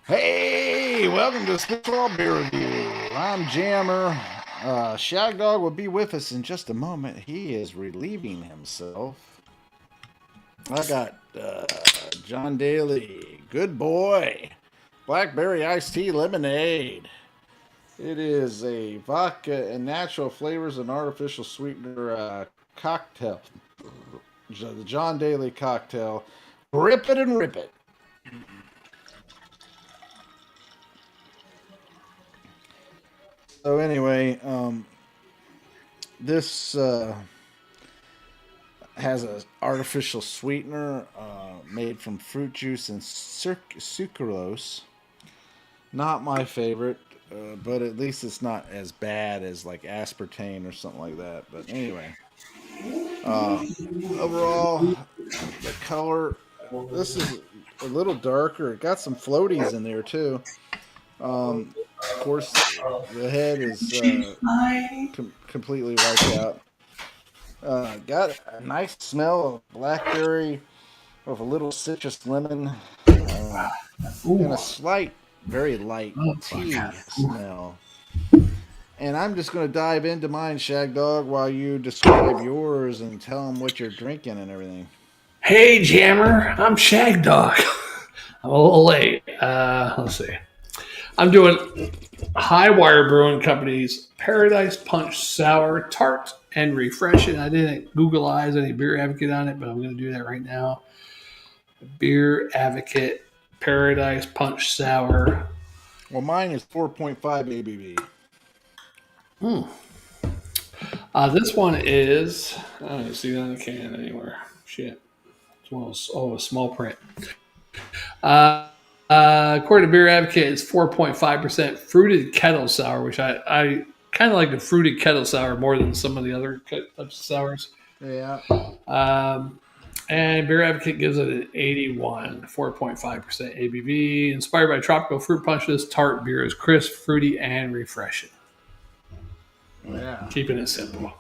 Hey, welcome to Swallow Beer Review. I'm Jammer. Shagdog will be with us in just a moment. He is relieving himself. I got John Daly, Goodboy, Blackberry Iced Tea Lemonade. It is a vodka and natural flavors and artificial sweetener cocktail. The John Daly cocktail. Rip it and rip it. So anyway, this has an artificial sweetener made from fruit juice and sucralose. Not my favorite, but at least it's not as bad as like aspartame or something like that. But anyway, uh, overall, the color, this is a little darker. It got some floaties in there too. Of course, the head is completely wiped out. Got a nice smell of blackberry with a little citrus lemon and a slight, very light tea smell. And I'm just going to dive into mine, Shagdog, while you describe yours and tell them what you're drinking and everything. Hey, Jammer, I'm Shagdog. I'm a little late. Let's see. I'm doing Highwire Brewing Company's Paradise Punch Sour Tart and Refreshing. I didn't Googleize any Beer Advocate on it, but I'm going to do that right now. Beer Advocate Paradise Punch Sour. Well, mine is 4.5 ABV. This one is, I don't even see it on the can anywhere. Shit. It's one of those, a small print. According to Beer Advocate, it's 4.5% fruited kettle sour, which I kind of like the fruited kettle sour more than some of the other types of sours. Yeah. And Beer Advocate gives it an 81, 4.5% ABV. Inspired by tropical fruit punches, tart beer is crisp, fruity, and refreshing. Yeah. Keeping it simple.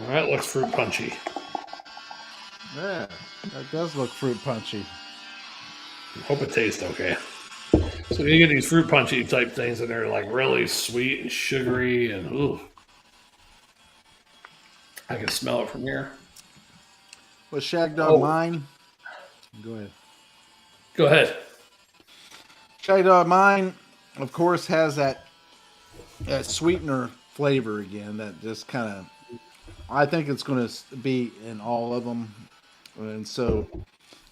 That looks fruit punchy. Yeah, that does look fruit punchy. Hope it tastes okay. So you get these fruit punchy type things and they're like really sweet and sugary and ooh. I can smell it from here. Was Shagdog Oh, mine? Go ahead. go ahead. Shagdog mine, of course, has that sweetener flavor again. That just kind of, I think it's going to be in all of them, and so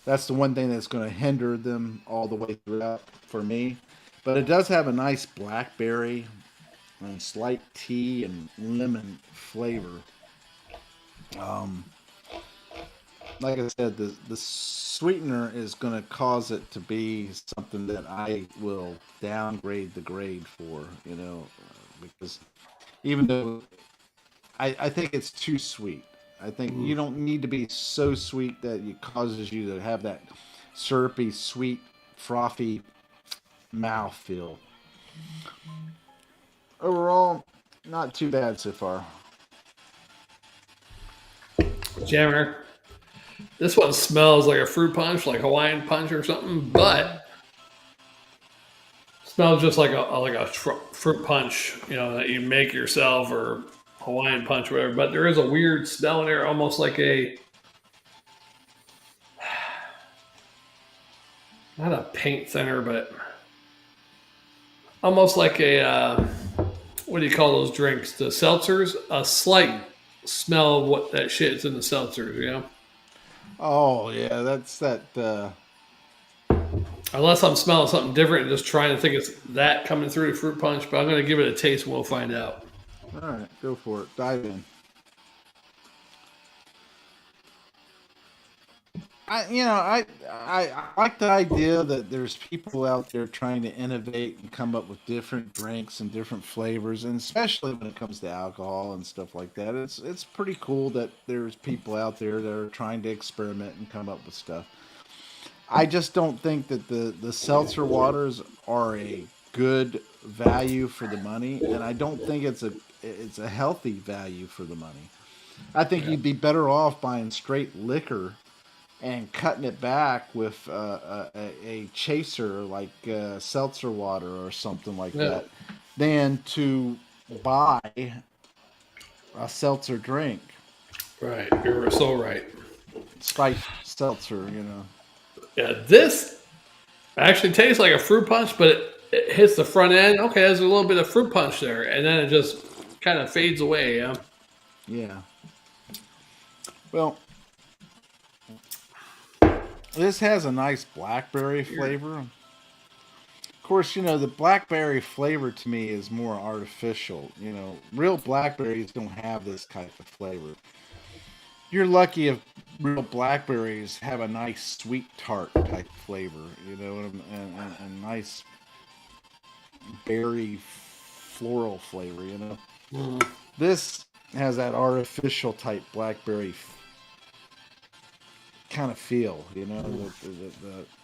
that's the one thing that's going to hinder them all the way throughout for me. But it does have a nice blackberry and slight tea and lemon flavor. Um, like I said, the sweetener is going to cause it to be something that I will downgrade the grade for, because even though I think it's too sweet. I think you don't need to be so sweet that it causes you to have that syrupy, sweet, frothy mouth feel. Overall, not too bad so far. Jammer. This one smells like a fruit punch, like Hawaiian punch or something, but smells just like a fruit punch, that you make yourself or Hawaiian punch, whatever. But there is a weird smell in there, almost like a not a paint thinner, but almost like a what do you call those drinks? The seltzers. A slight smell of what that shit is in the seltzers, Oh yeah, that's that. Unless I'm smelling something different and just trying to think it's that coming through the fruit punch, but I'm going to give it a taste and we'll find out. All right, go for it. Dive in. I like the idea that there's people out there trying to innovate and come up with different drinks and different flavors, and especially when it comes to alcohol and stuff like that. It's pretty cool that there's people out there that are trying to experiment and come up with stuff. I just don't think that the seltzer waters are a good value for the money, and I don't think it's a healthy value for the money. I think you'd be better off buying straight liquor and cutting it back with a chaser like seltzer water or something like Yeah. that than to buy a seltzer drink, Right. You're so right. spiked seltzer, you know. Yeah. This actually tastes like a fruit punch, but it hits the front end. Okay, there's a little bit of fruit punch there, and then it just kind of fades away. Yeah. Yeah. Well, this has a nice blackberry flavor. Of course, you know, the blackberry flavor to me is more artificial. You know, real blackberries don't have this type of flavor. You're lucky if real blackberries have a nice sweet tart type flavor, you know, and nice berry floral flavor, you know. Mm. This has that artificial type blackberry kind of feel, you know,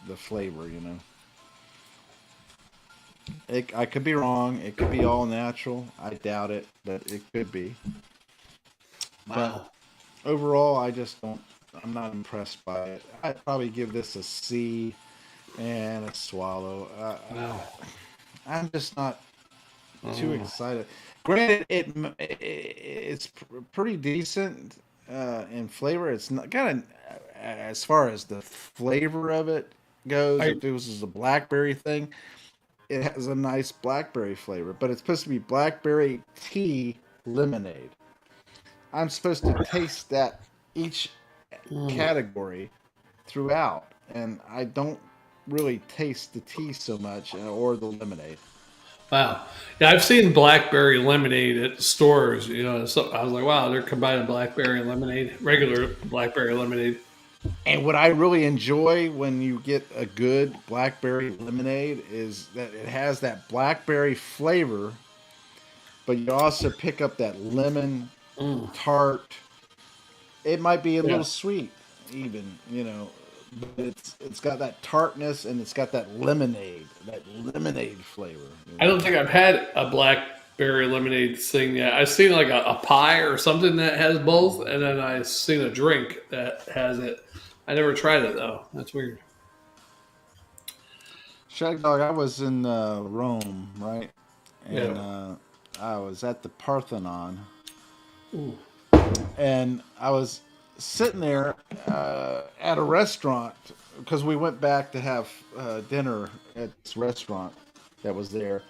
the flavor, you know. I could be wrong. It could be all natural. I doubt it, but it could be. Wow. But overall, I just don't. I'm not impressed by it. I'd probably give this a C and a swallow. Wow. I'm just not too excited. Granted, it's pretty decent in flavor. It's not kind of as far as the flavor of it goes. If it was a blackberry thing, it has a nice blackberry flavor, but it's supposed to be blackberry tea lemonade. I'm supposed to taste that each category throughout, and I don't really taste the tea so much or the lemonade. Wow. Yeah, I've seen blackberry lemonade at stores. You know, so I was like, wow, they're combining blackberry and lemonade, regular blackberry lemonade. And what I really enjoy when you get a good blackberry lemonade is that it has that blackberry flavor, but you also pick up that lemon tart. It might be a Yeah. little sweet, even, you know, but it's got that tartness and it's got that lemonade flavor. You I know? don't think I've had a blackberry lemonade thing yet. I've seen like a pie or something that has both, and then I've seen a drink that has it. I never tried it though. That's weird. Shagdog, I was in Rome, right? And Yeah. I was at the Parthenon, Ooh. and I was sitting there at a restaurant because we went back to have dinner at this restaurant that was there.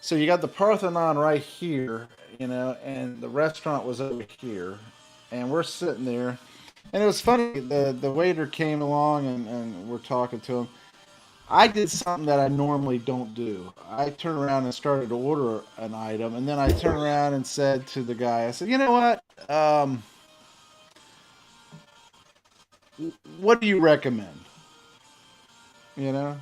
So you got the Parthenon right here, you know, and the restaurant was over here, and we're sitting there, and it was funny. The waiter came along and we're talking to him. I did something that I normally don't do. I turned around and started to order an item, and then I turned around and said to the guy, I said, "You know what? What do you recommend?" You know,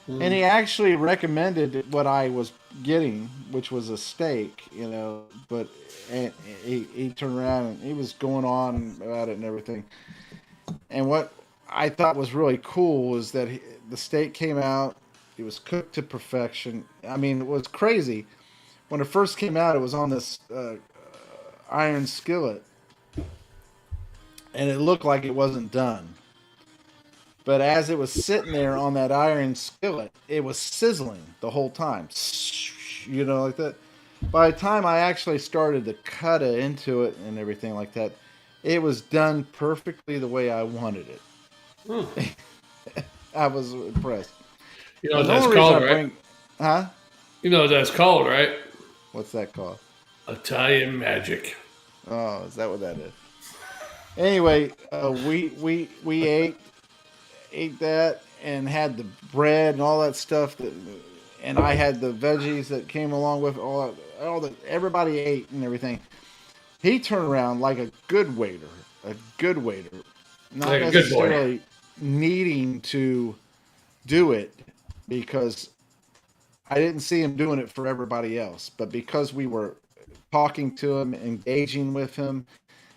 and he actually recommended what I was getting, which was a steak. You know, but and he turned around and he was going on about it and everything. And what I thought was really cool was that the steak came out. It was cooked to perfection. I mean, it was crazy. When it first came out, it was on this iron skillet, and it looked like it wasn't done. But as it was sitting there on that iron skillet, it was sizzling the whole time. You know, like that. By the time I actually started to cut it into it and everything like that, it was done perfectly the way I wanted it. Hmm. I was impressed. You know And what the that's only reason called, I right? bring, huh? You know what that's called, right? What's that called? Italian magic. Oh, is that what that is? Anyway, we ate that and had the bread and all that stuff that, and I had the veggies that came along with all the everybody ate and everything. He turned around like a good waiter, not Like a good boy. necessarily needing to do it because I didn't see him doing it for everybody else, but because we were talking to him, engaging with him,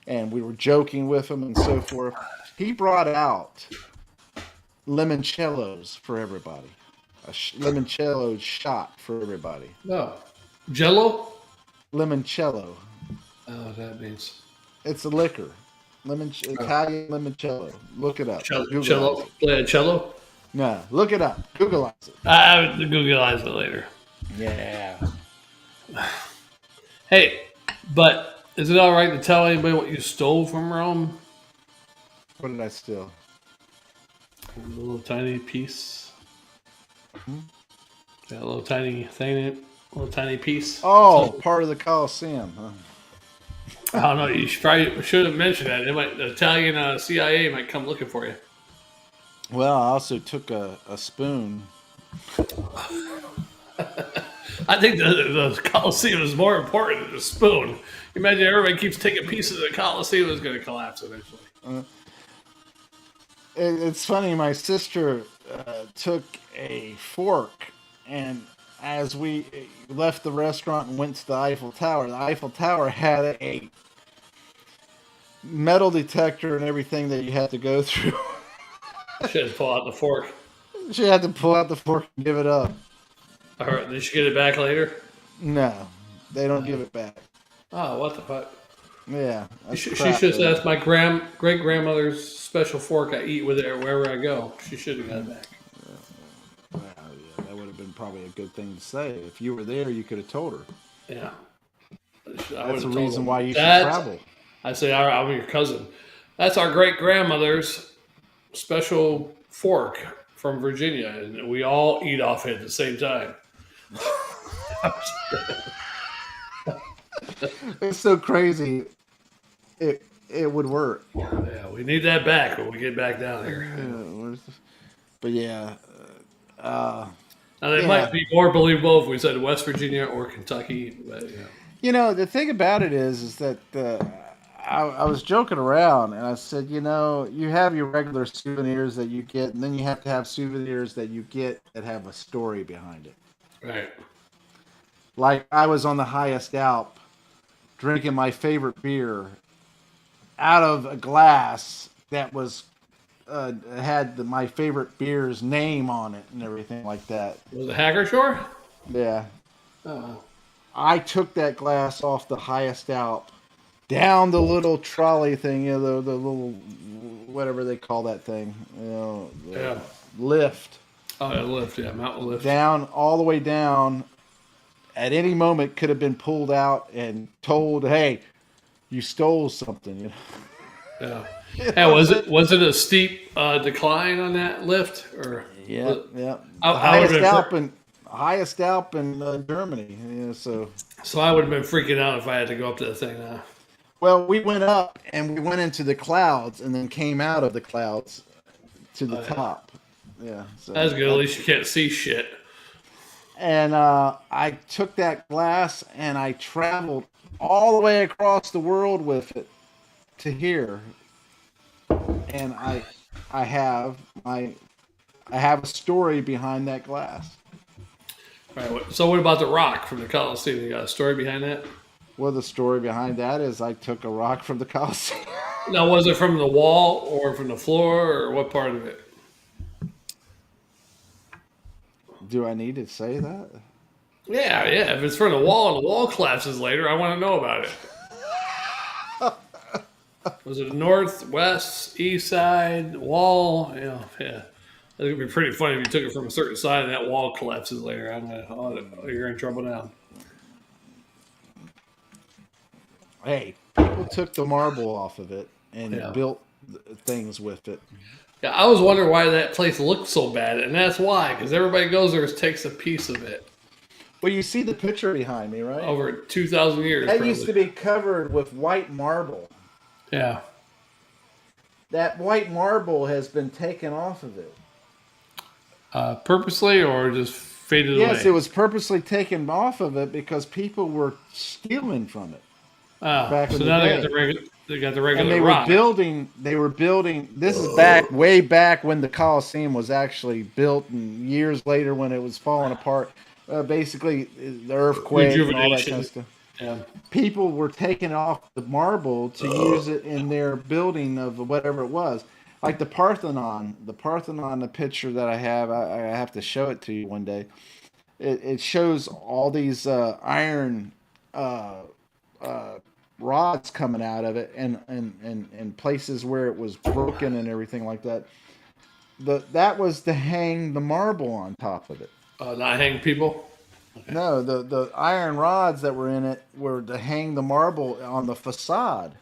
and we were joking with him and so forth, he brought out limoncellos for everybody. A limoncello shot for everybody. No. Jello? Limoncello. Oh, that means. It's a liquor. Italian limoncello. Look it up. Googleize Cello, it. play a cello. No, look it up. Googleize it. I will Googleize it later. Yeah. Hey, but is it all right to tell anybody what you stole from Rome? What did I steal? A little tiny piece. Hmm? Yeah, a little tiny thing. A little tiny piece. Oh, So, part of the Coliseum. Huh? I don't know. You should have mentioned that. The Italian CIA might come looking for you. Well, I also took a spoon. I think the Coliseum is more important than the spoon. Imagine everybody keeps taking pieces of the Coliseum, is going to collapse eventually. It's funny. My sister took a fork, and as we left the restaurant and went to the Eiffel Tower had a metal detector and everything that you had to go through. Should pull out the fork. She had to pull out the fork and give it up. All right, did she get it back later? No, they don't give it back. Oh, what the fuck? Yeah, She should have that's my great grandmother's special fork. I eat with it wherever I go. She should have got it back. Well, yeah, that would have been probably a good thing to say. If you were there, you could have told her. Yeah. That's the reason why you should travel. I say, I'm your cousin. That's our great grandmother's special fork from Virginia, and we all eat off it at the same time. It's so crazy. It would work. Yeah, we need that back when we get back down here. But yeah. Now, it might be more believable if we said West Virginia or Kentucky, but yeah. You know, the thing about it is that I was joking around and I said, you know, you have your regular souvenirs that you get, and then you have to have souvenirs that you get that have a story behind it. Right. Like I was on the highest Alp drinking my favorite beer out of a glass that was had my favorite beer's name on it and everything like that. Was it Hacker Shore? Yeah. Oh. I took that glass off the highest Alp, down the little trolley thing, you know, the little, whatever they call that thing, you know, lift. Oh, a lift, yeah, mountain lift. Down, all the way down. At any moment, could have been pulled out and told, "Hey, you stole something." You know? Yeah. Hey, was it a steep decline on that lift, or? Yeah. Highest Alp in Germany. Yeah, so I would have been freaking out if I had to go up to the thing now. Well, we went up and we went into the clouds and then came out of the clouds to the top. Yeah. So that's good. At least you can't see shit. And I took that glass and I traveled all the way across the world with it to here. And I have a story behind that glass. All right. So what about the rock from the Coliseum? You got a story behind that? Well, the story behind that is I took a rock from the Coliseum. Now, was it from the wall or from the floor or what part of it? Do I need to say that? Yeah. If it's from the wall and the wall collapses later, I want to know about it. Was it north, west, east side, wall? Yeah. It would be pretty funny if you took it from a certain side and that wall collapses later. You're in trouble now. Hey, people took the marble off of it and built things with it. Yeah, I was wondering why that place looked so bad, and that's why, because everybody goes there and takes a piece of it. Well, you see the picture behind me, right? Over 2,000 years. That used to be covered with white marble. Yeah. That white marble has been taken off of it. Purposely or just faded away? Yes, it was purposely taken off of it because people were stealing from it. So now they got the regular and they rock. Were building. This is way back when the Coliseum was actually built, and years later when it was falling apart. Basically, the earthquake and all that kind of stuff. Yeah. People were taking off the marble to use it in their building of whatever it was. Like the Parthenon, the picture that I have to show it to you one day. It shows all these iron rods coming out of it, and places where it was broken and everything like that. That was to hang the marble on top of it. Not hang people. Okay. No, the iron rods that were in it were to hang the marble on the facade,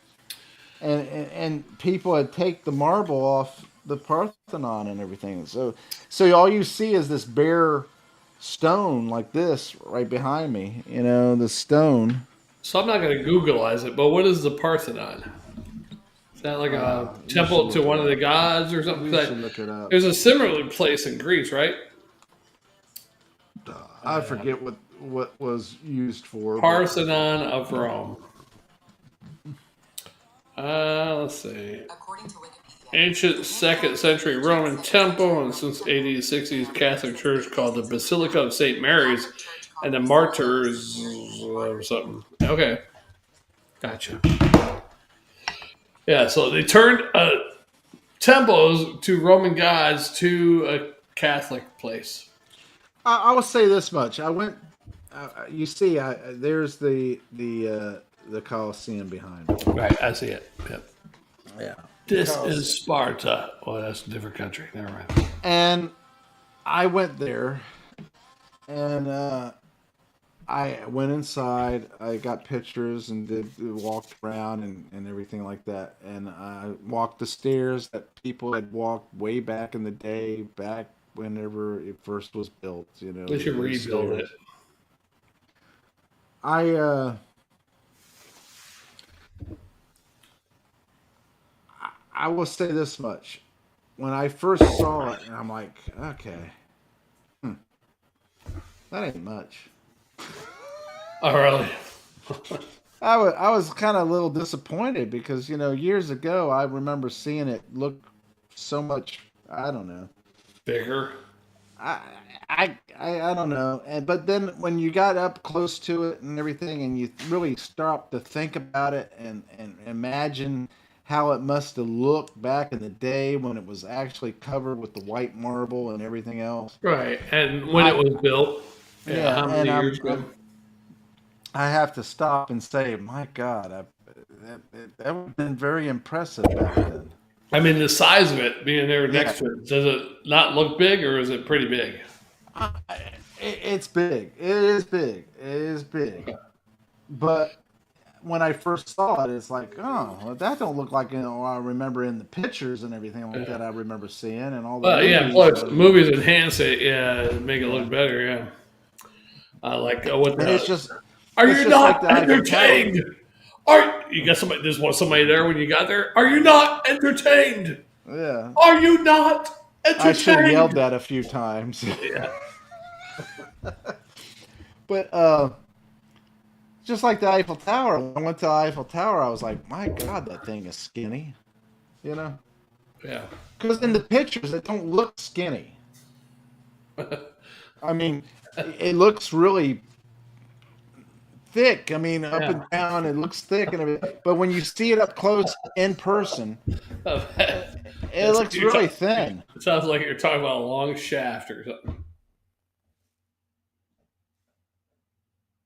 and people had take the marble off the Parthenon and everything. So all you see is this bare stone like this right behind me. You know, the stone. So I'm not going to Googleize it, but what is the Parthenon? Is that like a temple to one of the gods or something? You should look it up. There's a similar place in Greece, right? I forget what was used for. Parthenon of Rome. Let's see. Ancient 2nd century Roman temple, and since 1860s Catholic Church called the Basilica of St. Mary's and the Martyrs or something. Okay. Gotcha. Yeah, so they turned temples to Roman gods to a Catholic place. I will say this much: I went. You see, there's the Colosseum behind me. Right, I see it. Yep. Yeah. This is Sparta. Oh, that's a different country. Never mind. And I went there, and I went inside. I got pictures and walked around and everything like that. And I walked the stairs that people had walked way back in the day, back whenever it first was built. You know, They should rebuild it. I will say this much: when I first saw it, and I'm like, okay, that ain't much. Oh, really? I was kind of a little disappointed because, you know, years ago I remember seeing it look so much. I don't know. Bigger. I don't know. But then when you got up close to it and everything, and you really stopped to think about it and imagine how it must have looked back in the day when it was actually covered with the white marble and everything else. Right, and when it was built. Yeah, how many years ago? I have to stop and say, my God, that would have been very impressive back then. I mean, the size of it being there next to it, does it not look big or is it pretty big? It's big. It is big. It is big. But when I first saw it, it's like, oh, well, that don't look like, you know, I remember in the pictures and everything like that I remember seeing and all the yeah, plus movies enhance it, make it look better, yeah. Like what the... It's just... Are you not entertained? You got somebody? There's somebody there when you got there. Are you not entertained? Yeah. Are you not entertained? I should have yelled that a few times. Yeah. But just like the Eiffel Tower, when I went to the Eiffel Tower, I was like, my God, that thing is skinny. You know? Yeah. Because in the pictures, it don't look skinny. I mean, it looks really thick. I mean, up and down, it looks thick and everything. But when you see it up close in person, it looks really thin. It sounds like you're talking about a long shaft or something.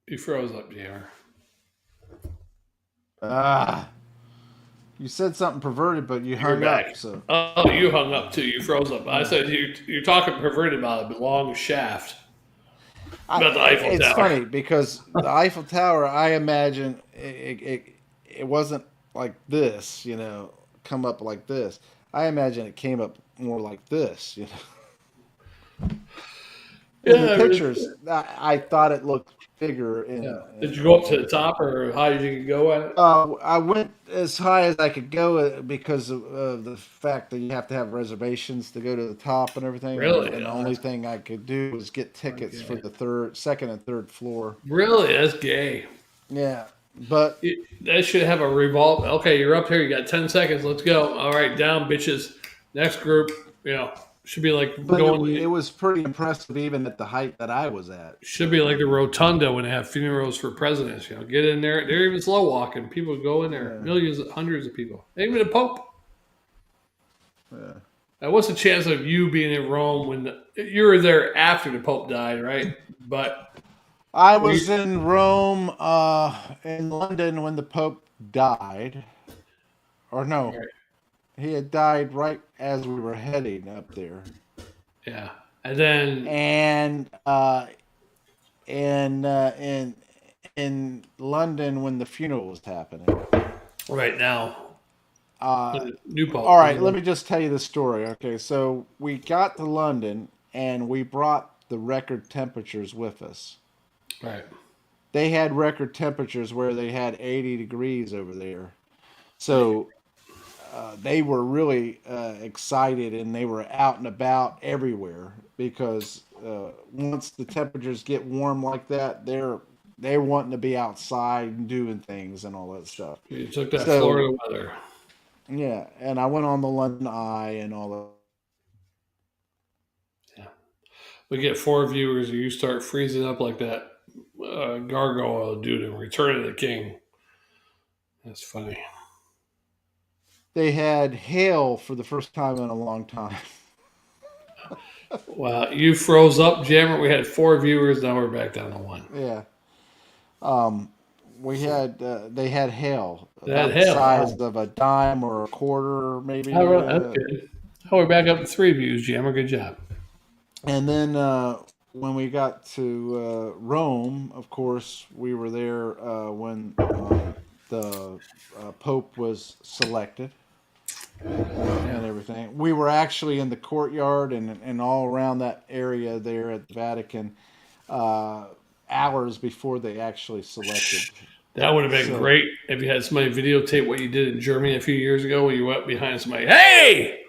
You froze up, Jammer. You said something perverted, but you hung up. So. Oh, you hung up too. You froze up. I said you're talking perverted about a long shaft. About the Eiffel Tower. It's funny because the Eiffel Tower, I imagine it wasn't like this, you know, come up like this. I imagine it came up more like this, you know. In the pictures, I thought it looked bigger. Did you go up to the top, or how did you go at it? I went as high as I could go because of the fact that you have to have reservations to go to the top and everything. Really? And the only thing I could do was get tickets for the second and third floor. Really? That's gay. Yeah, but that should have a revolve. Okay, you're up here. You got 10 seconds. Let's go. All right, down, bitches. Next group. You know. Should be like going. It was pretty impressive, even at the height that I was at. Should be like the rotunda when they have funerals for presidents. You know, get in there. They're even slow walking. People go in there. Yeah. Millions, hundreds of people. Even the Pope. Yeah. Now, what's the chance of you being in Rome when you were there after the Pope died, right? But I was in Rome, in London when the Pope died. Or no, Right. he had died right as we were heading up there. Yeah. And then And in London when the funeral was happening. right now, Uh, New all Pope. right, let me just tell you the story. Okay, so we got to London and we brought the record temperatures with us. Right. They had record temperatures where they had 80 degrees over there. So they were really excited and they were out and about everywhere because once the temperatures get warm like that, they're wanting to be outside and doing things and all that stuff. You took that So Florida weather. yeah, and I went on the London Eye and all that. Yeah. We get 4 viewers, and you start freezing up like that gargoyle dude in Return of the King. That's funny. They had hail for the first time in a long time. Wow, you froze up, Jammer. We had 4 viewers. Now we're back down to one. Yeah. Um, we had they had hail That about the hell. size Wow. of a dime or a quarter, All maybe. right, that's good. Oh, we're back up to 3 views, Jammer. Good job. And then when we got to Rome, of course, we were there when the Pope was selected and everything. We were actually in the courtyard and all around that area there at the Vatican uh, hours before they actually selected. That would have been So, great if you had somebody videotape what you did in Germany a few years ago when you went behind somebody. Hey!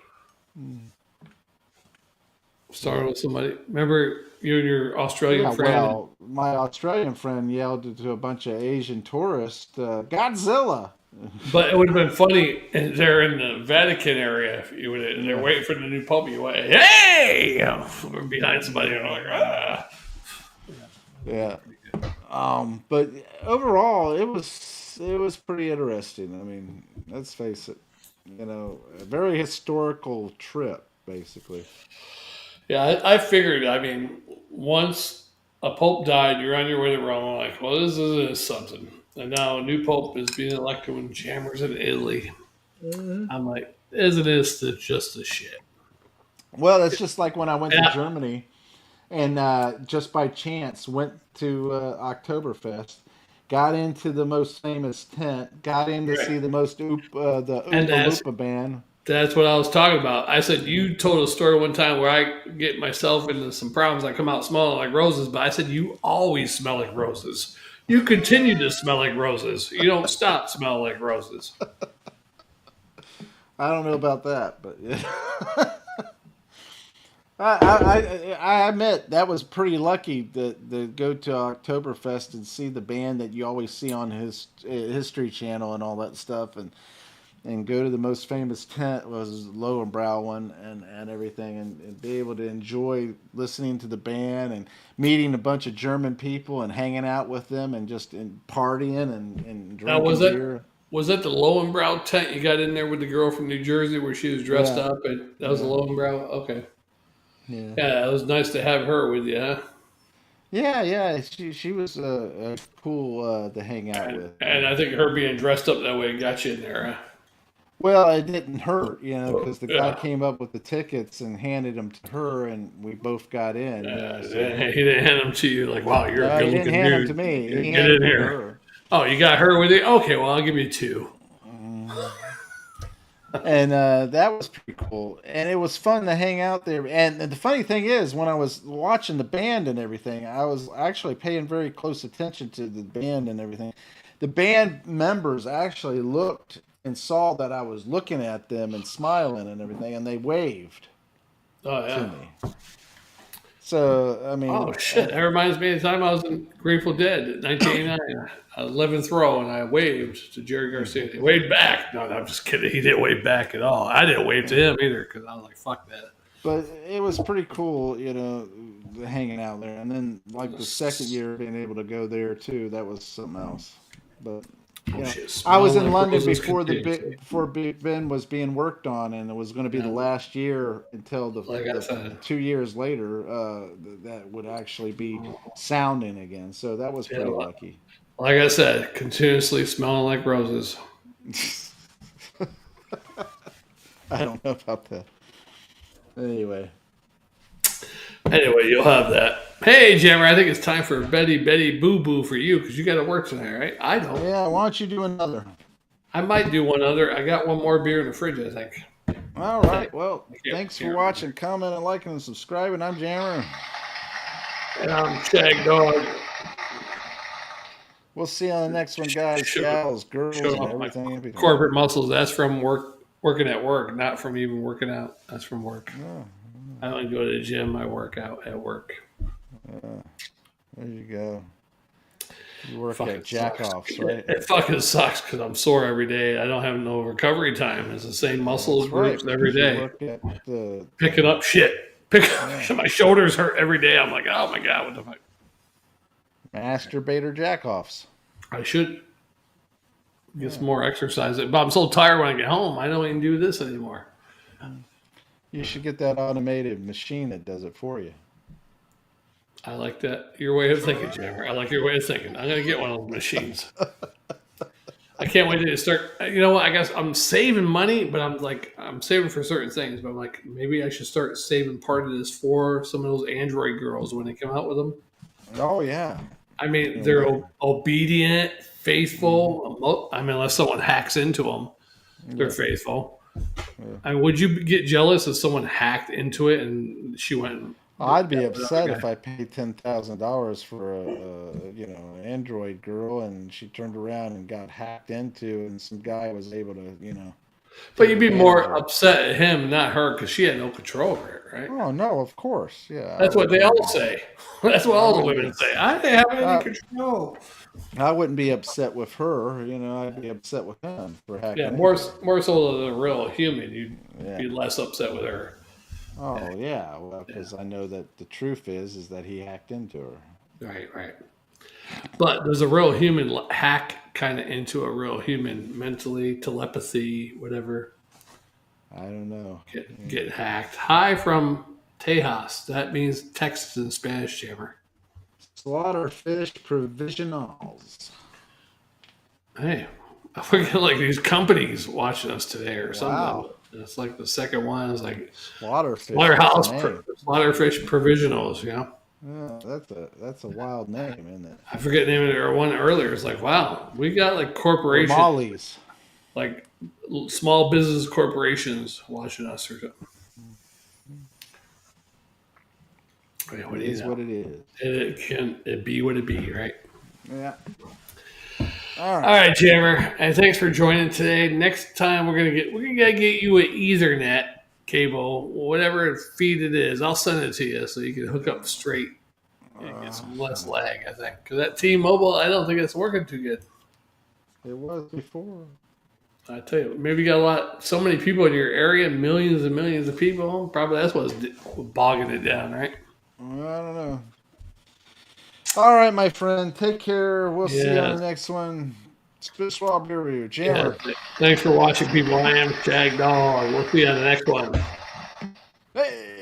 Started with somebody. Remember you and your Australian yeah, friend? well, my Australian friend yelled to a bunch of Asian tourists, Godzilla! But it would have been funny if they're in the Vatican area. If you would, they're Yeah. waiting for the new pope. You went, hey! We're behind somebody, and I'm like, ah. Yeah. But overall, it was pretty interesting. I mean, let's face it, a very historical trip, basically. Yeah, I figured. I mean, once a pope died, you're on your way to Rome. I'm like, well, this is something. And now a new pope is being elected when Jammer's in Italy. I'm like, isn't this just the shit? Well, it's just like when I went to Yeah, Germany and just by chance went to Oktoberfest, got into the most famous tent, got in to see the the and Oompa Loompa band. that's what I was talking about. I said you told a story one time where I get myself into some problems. I come out smelling like roses, but I said you always smell like roses. You continue to smell like roses. You don't stop smelling like roses. I don't know about that, but yeah. I admit that was pretty lucky to go to Oktoberfest and see the band that you always see on his History Channel and all that stuff, and go to the most famous tent was Lowenbrow one and everything, and be able to enjoy listening to the band and meeting a bunch of German people and hanging out with them and just partying and Now drinking beer. was that the Lowenbrow tent you got in there with the girl from New Jersey where she was dressed Yeah, up? And that was the yeah, Lowenbrow. Okay, yeah. yeah, it was nice to have her with you. Huh? Yeah, yeah, she was cool to hang out with. And I think her being dressed up that way got you in there. Huh? Well, it didn't hurt, because the guy Yeah. came up with the tickets and handed them to her, and we both got in. So He didn't hand them to you like, wow, you're a no, good he didn't looking hand them dude. to me. He Get handed in them to here. her. Oh, you got her with you? Okay, well, I'll give you 2. And that was pretty cool. And it was fun to hang out there. And the funny thing is, when I was watching the band and everything, I was actually paying very close attention to the band and everything. The band members actually looked and saw that I was looking at them and smiling and everything, and they waved Oh, to yeah. me. So, I Oh, mean, shit. That reminds me of the time I was in Grateful Dead in 1989. 11th row, and I waved to Jerry Garcia. He waved back. No, I'm just kidding. He didn't wave back at all. I didn't wave to him either because I was like, fuck that. but it was pretty cool, hanging out there. And then, like the second year, being able to go there too, that was something else. But You know, shit, I was smelling in like London roses before Big Ben was being worked on, and it was going to be the last year until Like I the said, 2 years later that would actually be sounding again. So that was pretty lucky. like I said, continuously smelling like roses. I don't know about that. Anyway, you'll have that. Hey, Jammer, I think it's time for Betty Boo Boo for you because you got to work tonight, right? I don't. yeah. Why don't you do another? I might do one other. I got one more beer in the fridge, I think. All right. Well, thanks for watching, commenting, liking, and subscribing. I'm Jammer. And I'm Shagdog. We'll see you on the next one, guys, gals, girls, and everything in between. Corporate muscles. That's from working at work, not from even working out. That's from work. Oh, I don't go to the gym. I work out at work. there you go. You work at jack-offs, right? It fucking sucks because I'm sore every day. I don't have no recovery time. It's the same muscles groups every day. Work at the... Picking up shit. My shoulders hurt every day. I'm like, oh my God, what the fuck? Masturbator jack-offs. I should get some more exercise. But I'm so tired when I get home. I don't even do this anymore. You should get that automated machine that does it for you. I like that. Your way of thinking, Jammer. I like your way of thinking. I'm going to get one of those machines. I can't wait to start. You know what? I guess I'm saving money, but I'm saving for certain things. But I'm like, maybe I should start saving part of this for some of those Android girls when they come out with them. Oh, yeah. I mean, they're obedient, faithful. I mean, unless someone hacks into them, they're faithful. Yeah. I mean, would you get jealous if someone hacked into it and she went? I'd be upset if I paid $10,000 for an Android girl and she turned around and got hacked into, and some guy was able to, But you'd be more upset at him, not her, because she had no control over it, right? Oh no, of course, yeah. That's what they all say. That's what all the women say. I didn't have any control. I wouldn't be upset with her, I'd be upset with him for hacking. Yeah, more so than a real human. You'd be less upset with her. Oh yeah, well, because I know that the truth is that he hacked into her. Right. But does a real human hack kind of into a real human mentally, telepathy, whatever? I don't know. Get hacked. Hi from Tejas. That means Texas in Spanish, Jammer. Slaughterfish Provisionals. Hey, we're getting like these companies watching us today or something. Wow. It's like the second one is like Slaughterfish. Slaughterfish Provisionals, Yeah, that's a wild name, isn't it? I forget the name of it. Or one earlier. It's like, wow, we got like corporations, Molly's, like small business corporations watching us or something. It is what it is. It be what it be, right? Yeah. All right, Jammer, and thanks for joining today. Next time we're gonna get you an Ethernet cable, whatever feed it is. I'll send it to you so you can hook up straight and get some less lag. I think because that T-Mobile, I don't think it's working too good. It was before. I tell you, maybe you got so many people in your area, millions and millions of people. Probably that's what's bogging it down, right? I don't know. All right, my friend. Take care. We'll see you on the next one. Spit Swab Beer Review. Jammer. Yeah. Thanks for watching, people. I am Shagdog. We'll see you on the next one. Hey.